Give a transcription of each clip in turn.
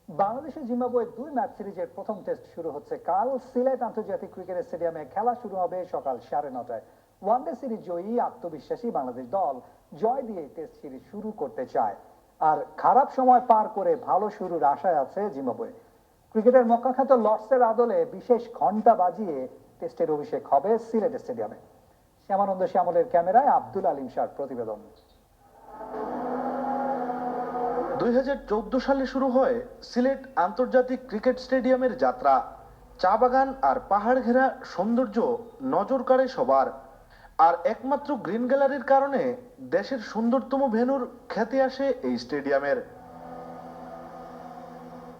বাংলাদেশ ও Zimbabwe ২ match সিরিজের প্রথম test শুরু হচ্ছে কাল। সিলেট আন্তর্জাতিক ক্রিকেট স্টেডিয়ামে খেলা শুরু হবে সকাল 9:30টায়। ওয়ানডে সিরিজ জয়ী আত্মবিশ্বাসী বাংলাদেশ দল জয় দিয়ে টেস্ট সিরিজ শুরু করতে চায়। আর খারাপ সময় পার করে ভালো শুরুর আশায় আছে জিম্বাবুয়ে। ক্রিকেটের মক্কাখ্যাত লর্ডসের আদলে বিশেষ ঘন্টা বাজিয়ে টেস্টের অভিষেক হবে সিলেট স্টেডিয়ামে। শ্যামানন্দ শ্যামলের ক্যামেরায় আব্দুল আলিম শাহর প্রতিবেদন। 2014 সালে শুরু হয় সিলেট আন্তর্জাতিক ক্রিকেট স্টেডিয়ামের যাত্রা। চা বাগান আর পাহাড় ঘেরা সৌন্দর্য নজর কাড়ে সবার। আর একমাত্র গ্রিন গ্যালারির কারণে দেশের সুন্দরতম ভেন্যুর খ্যাতি আসে এই স্টেডিয়ামের।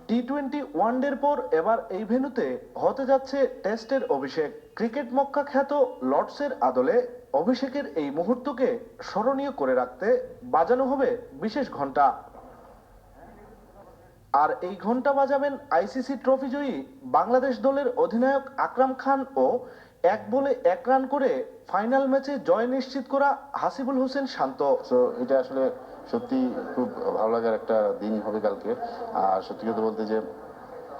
টি-20 ওয়ানডের পর এবার এই ভেন্যুতে হতে যাচ্ছে টেস্টের অভিষেক। ক্রিকেট মক্কা খ্যাত লর্ডসের আদলে অভিষেকের এই মুহূর্তকে স্মরণীয় করে রাখতে বাজানো হবে বিশেষ ঘন্টা। আর এই ঘন্টা বাজাবেন আইসিসি ট্রফি জয়ী বাংলাদেশ দলের অধিনায়ক আকরাম খান ও 1 বলে 1 রান করে ফাইনাল ম্যাচে জয় নিশ্চিত করা হাসিবুল হোসেন শান্ত। তো এটা আসলে সত্যি খুব ভালো লাগার একটা দিন হবে কালকে। আর সত্যি কথা বলতে যে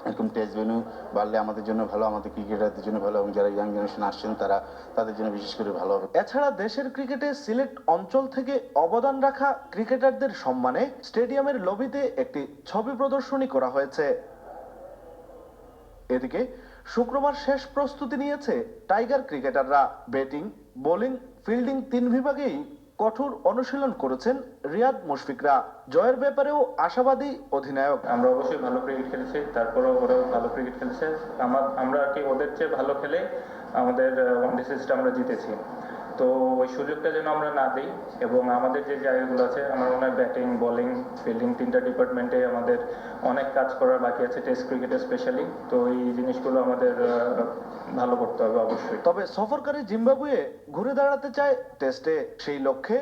এরকম টেস্ট ভেন্যু বাড়লে আমাদের জন্য ভালো, আমাদের ক্রিকেটারদের জন্য ভালো, এবং যারা ইয়াং জেনারেশন আসছেন তাদের জন্য বিশেষ করে ভালো হবে। এছাড়া দেশের ক্রিকেটে সিলেট অঞ্চল থেকে অবদান রাখা ক্রিকেটারদের সম্মানে স্টেডিয়ামের লবিতে একটি ছবি প্রদর্শনী করা হয়েছে। এদিকে শুক্রবার শেষ প্রস্তুতি নিয়েছে টাইগার ক্রিকেটাররা। ব্যাটিং, বোলিং, ফিল্ডিং 3 বিভাগেই কঠোর অনুশীলন করেছেন রিয়াদ মুশফিকরা। জয়ের ব্যাপারেও আশাবাদী অধিনায়ক। আমরা অবশ্যই ভালো ক্রিকেট খেলেছি, তারপরেও ওরাও ভালো ক্রিকেট খেলেছে। আমরা আর কি ওদের চেয়ে ভালো খেলে আমাদের ওয়ানডে সিরিজটা আমরা জিতেছি। তো ওই সুযোগটা যেন আমরা না দিই, এবং আমাদের যে জায়গাগুলো আছে, আমার মনে হয় ব্যাটিং, বোলিং, ফিল্ডিং 3টা ডিপার্টমেন্টে আমাদের অনেক কাজ করার বাকি আছে, টেস্ট ক্রিকেটে স্পেশালি। তো এই জিনিসগুলো আমাদের ভালো করতে হবে অবশ্যই। তবে সফরকারী জিম্বাবুয়ে ঘুরে দাঁড়াতে চায় টেস্টে। সেই লক্ষ্যে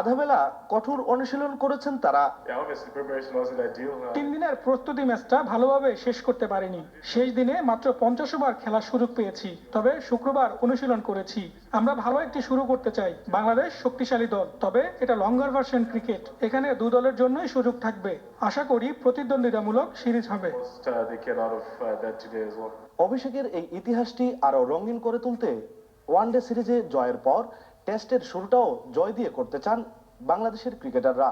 আধাবেলা কঠোর অনুশীলন করেছেন তারা। 3 দিনের প্রস্তুতি ম্যাচটা ভালোভাবে শেষ করতে পারিনি। শেষ দিনে মাত্র 50 ওভার খেলার সুযোগ পেয়েছি, তবে শুক্রবার অনুশীলন করেছি। আমরা ভালো একটি শুরু করতে চাই। বাংলাদেশ শক্তিশালী দল, তবে এটা লঙ্গার ভার্সন ক্রিকেট। এখানে 2 দলের জন্যই সুযোগ থাকবে। আশা করি প্রতিদ্বন্দ্বিতামূলক সিরিজ হবে। অভিষেকের এই ইতিহাসটি আরো রঙিন করে তুলতে ওয়ানডে সিরিজে জয়ের পর টেস্টের শুরুটাও জয় দিয়ে করতে চান বাংলাদেশের ক্রিকেটাররা।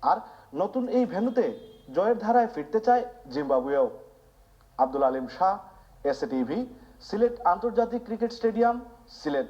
আর নতুন এই ভেন্যুতে জয়ের ধারায় ফিরতে চায় জিম্বাবুয়েও। আব্দুল আলিম শাহ, এসএ টিভি, সিলেট আন্তর্জাতিক ক্রিকেট স্টেডিয়াম, সিলেট।